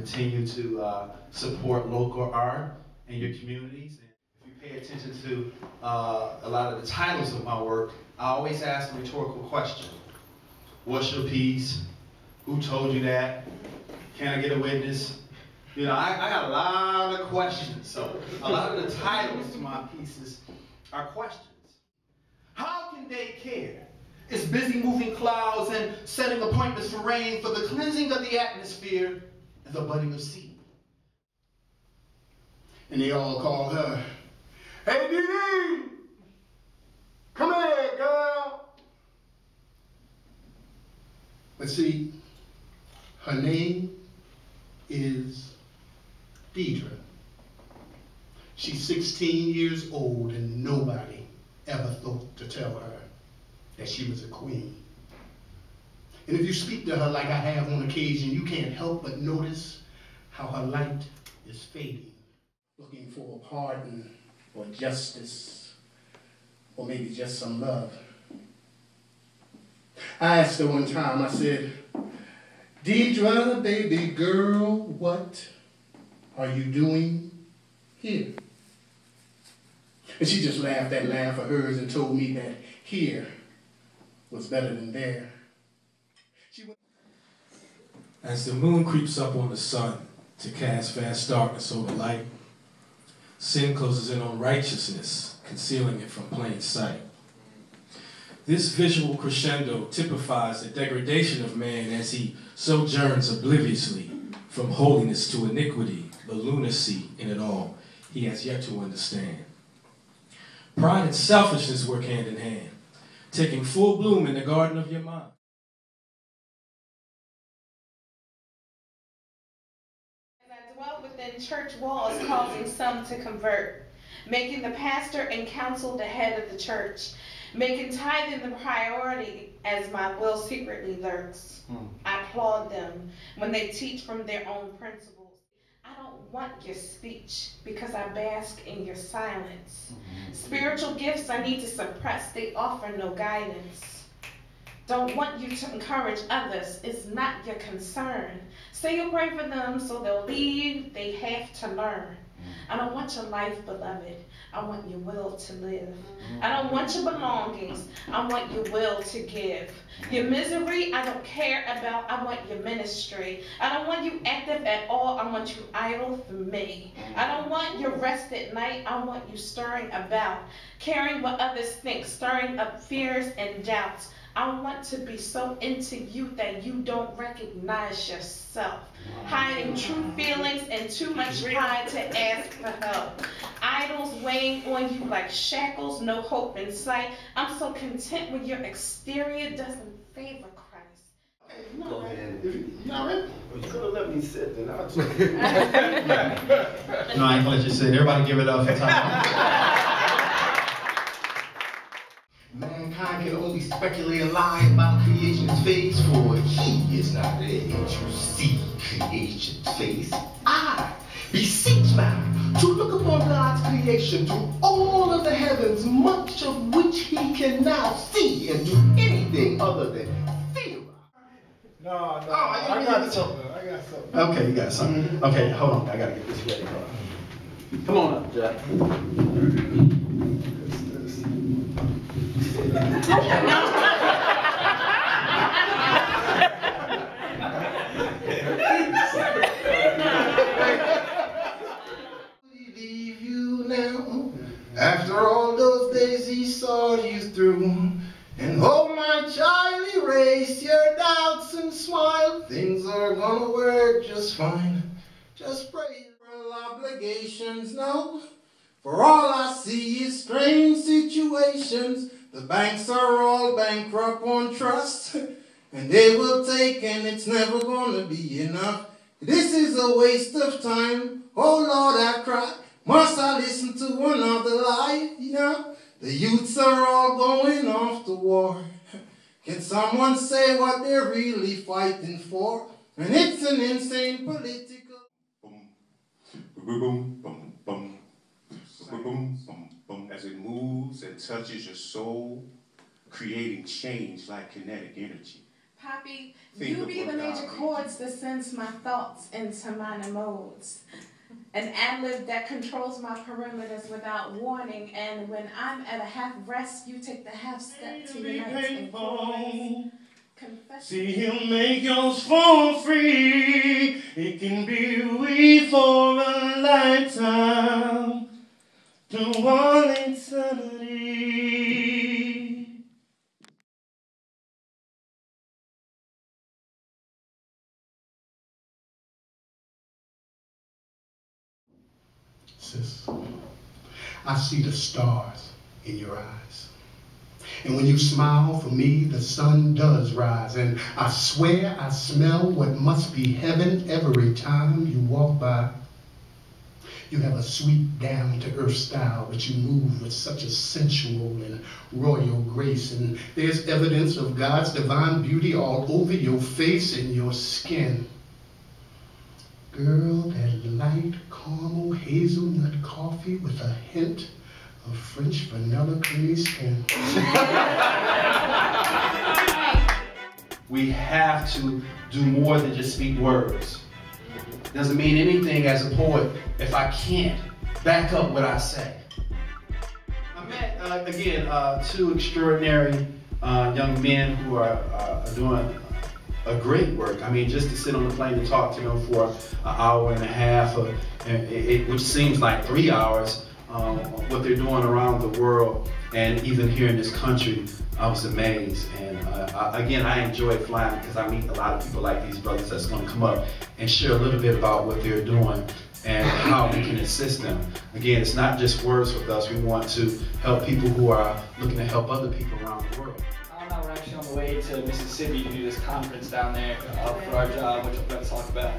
continue to support local art in your communities. And if you pay attention to a lot of the titles of my work, I always ask a rhetorical question. What's your piece? Who told you that? Can I get a witness? You know, I got a lot of questions. So a lot of the titles to my pieces are questions. How can they care? It's busy moving clouds and setting appointments for rain, for the cleansing of the atmosphere and the budding of seed. And they all call her, "Hey, Dee, come here, girl." But see, her name is Deidre. She's 16 years old and nobody ever thought to tell her that she was a queen. And if you speak to her like I have on occasion, you can't help but notice how her light is fading. Looking for a pardon or justice, or maybe just some love. I asked her one time, I said, "Deidre, baby girl, what are you doing here?" And she just laughed that laugh of hers and told me that here was better than there. As the moon creeps up on the sun to cast vast darkness over light, sin closes in on righteousness, concealing it from plain sight. This visual crescendo typifies the degradation of man as he sojourns obliviously from holiness to iniquity, the lunacy in it all he has yet to understand. Pride and selfishness work hand in hand, taking full bloom in the garden of your mind. As I dwell within church walls, causing some to convert, making the pastor and council the head of the church, making tithing the priority as my will secretly lurks. I applaud them when they teach from their own principles. I don't want your speech because I bask in your silence. Spiritual gifts I need to suppress, they offer no guidance. Don't want you to encourage others, it's not your concern. Say you'll pray for them so they'll leave, they have to learn. I don't want your life, beloved, I want your will to live. I don't want your belongings, I want your will to give. Your misery, I don't care about, I want your ministry. I don't want you active at all, I want you idle for me. I don't want your rest at night, I want you stirring about, caring what others think, stirring up fears and doubts. I want to be so into you that you don't recognize yourself, hiding true feelings and too much pride to ask for help. Idols weighing on you like shackles, no hope in sight. I'm so content when your exterior doesn't favor Christ. Go ahead. You all right? You could have let me sit then. I'll just... No, I ain't gonna let you sit. Everybody give it up for time. Mankind can only speculate and lie about creation's face, for he is not there to see creation's face. I beseech man to look upon God's creation through all of the heavens, much of which he can now see, and do anything other than feel. No, I got something. Okay, you got something. Okay, hold on. I gotta get this ready. Hold on. Come on up, Jack. Leave you now. After all those days he saw you through. And oh my child, erase your doubts and smile. Things are gonna work just fine. Just pray for obligations, no. For all I see is strange situations. The banks are all bankrupt on trust, and they will take, and it's never gonna be enough. This is a waste of time. Oh Lord, I cry. Must I listen to another lie? You know, the youths are all going off to war. Can someone say what they're really fighting for? And it's an insane political. Boom, boom, boom, boom, boom, boom, boom, boom. As it moves and touches your soul, creating change like kinetic energy. Poppy, See you the be the book major out. chords that sends my thoughts into minor modes. An ad-lib that controls my perimeters without warning, and when I'm at a half rest, you take the half step to your nights and chords. See, he'll make yours for free. It can be we for a lifetime, to all eternity. Sis, I see the stars in your eyes. And when you smile for me, the sun does rise. And I swear I smell what must be heaven every time you walk by. You have a sweet down-to-earth style, but you move with such a sensual and royal grace. And there's evidence of God's divine beauty all over your face and your skin. Girl, that light caramel hazelnut coffee with a hint of French vanilla creamy skin. We have to do more than just speak words. Doesn't mean anything as a poet if I can't back up what I say. I met, again, two extraordinary young men who are doing a great work. I mean, just to sit on the plane and talk to them for an hour and a half, which seems like 3 hours, what they're doing around the world and even here in this country, I was amazed. And again, I enjoy flying because I meet a lot of people like these brothers that's going to come up and share a little bit about what they're doing and how we can assist them. Again, it's not just words with us. We want to help people who are looking to help other people around the world. Now we're actually on the way to Mississippi to do this conference down there for our job, which I'm going to talk about.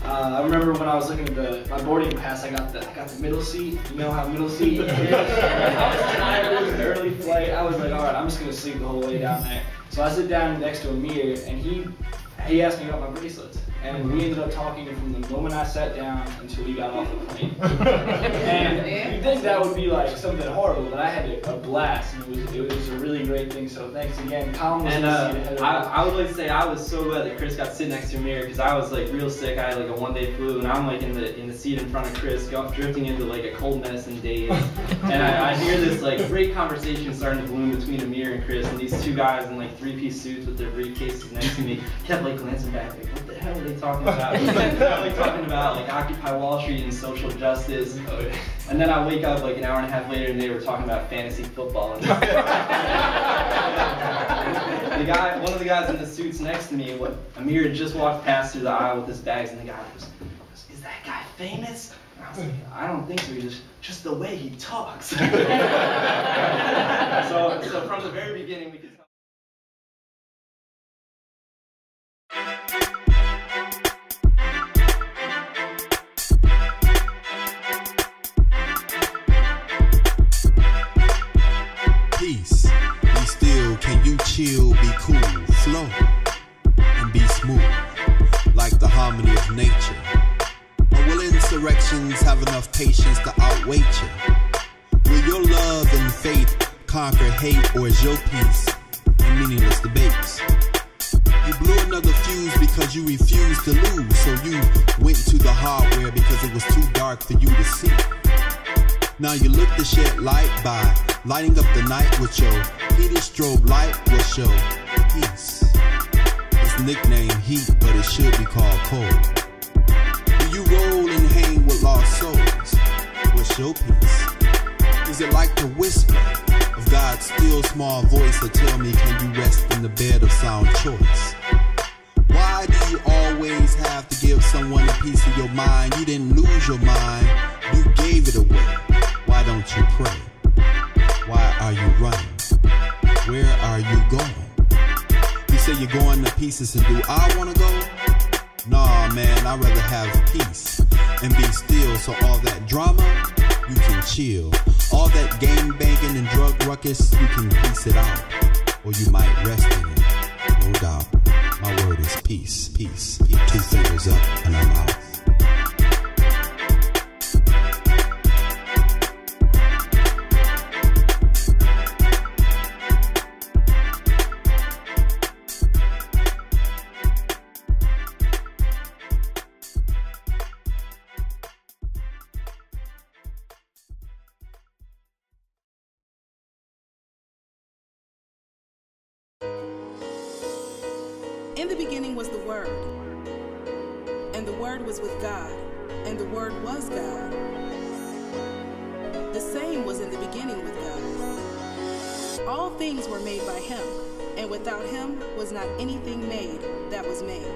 I remember when I was looking at my boarding pass, I got the middle seat. You know how middle seat is? I was tired. It was an early flight. I was like, all right, I'm just going to sleep the whole way down there. So I sit down next to Amir, and he asked me about my bracelets. And we ended up talking from the moment I sat down until we got off the plane. And you'd think that would be like something horrible, but I had a blast, and it was a really great thing. So thanks again, Colin. And I would like to say I was so glad that Chris got to sit next to Amir because I was like real sick. I had like a one-day flu, and I'm like in the seat in front of Chris, drifting into like a cold medicine daze. And I hear this like great conversation starting to bloom between Amir and Chris, and these two guys in like three-piece suits with their briefcases next to me kept like glancing back like, what the hell are they talking about? Like talking about like Occupy Wall Street and social justice. And then I wake up like an hour and a half later and they were talking about fantasy football. And one of the guys in the suits next to me, Amir had just walked past through the aisle with his bags, and the guy goes, "Is that guy famous?" And I was like, "I don't think so. He's just the way he talks." So from the very beginning we could tell. Peace, be still, can you chill, be cool, flow, and be smooth, like the harmony of nature? Or will insurrections have enough patience to outweigh you? Will your love and faith conquer hate, or is your peace in meaningless debates? You blew another fuse because you refused to lose, so you went to the hardware because it was too dark for you to see. Now you look to shed light by lighting up the night with your heated strobe light. What's your peace? It's nicknamed heat, but it should be called cold. Do you roll and hang with lost souls? What's your peace? Is it like the whisper of God's still small voice that tell me, can you rest in the bed of sound choice? Why do you always have to give someone a piece of your mind? You didn't lose your mind, you gave it away. Why don't you pray? Why are you running? Where are you going? You say you're going to pieces, and do I want to go? Nah, man, I'd rather have peace and be still, so all that drama, you can chill. All that game banging and drug ruckus, you can piece it out, or you might rest in it, no doubt. My word is peace, peace, peace. 2 fingers up and I'm out. In the beginning was the Word, and the Word was with God, and the Word was God. The same was in the beginning with God. All things were made by him, and without him was not anything made that was made.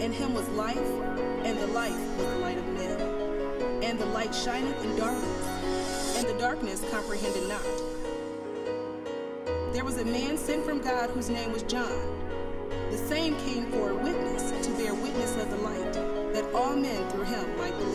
In him was life, and the life was the light of men. And the light shineth in darkness, and the darkness comprehended not. There was a man sent from God whose name was John. The same came for a witness, to bear witness of the light, that all men through him might believe.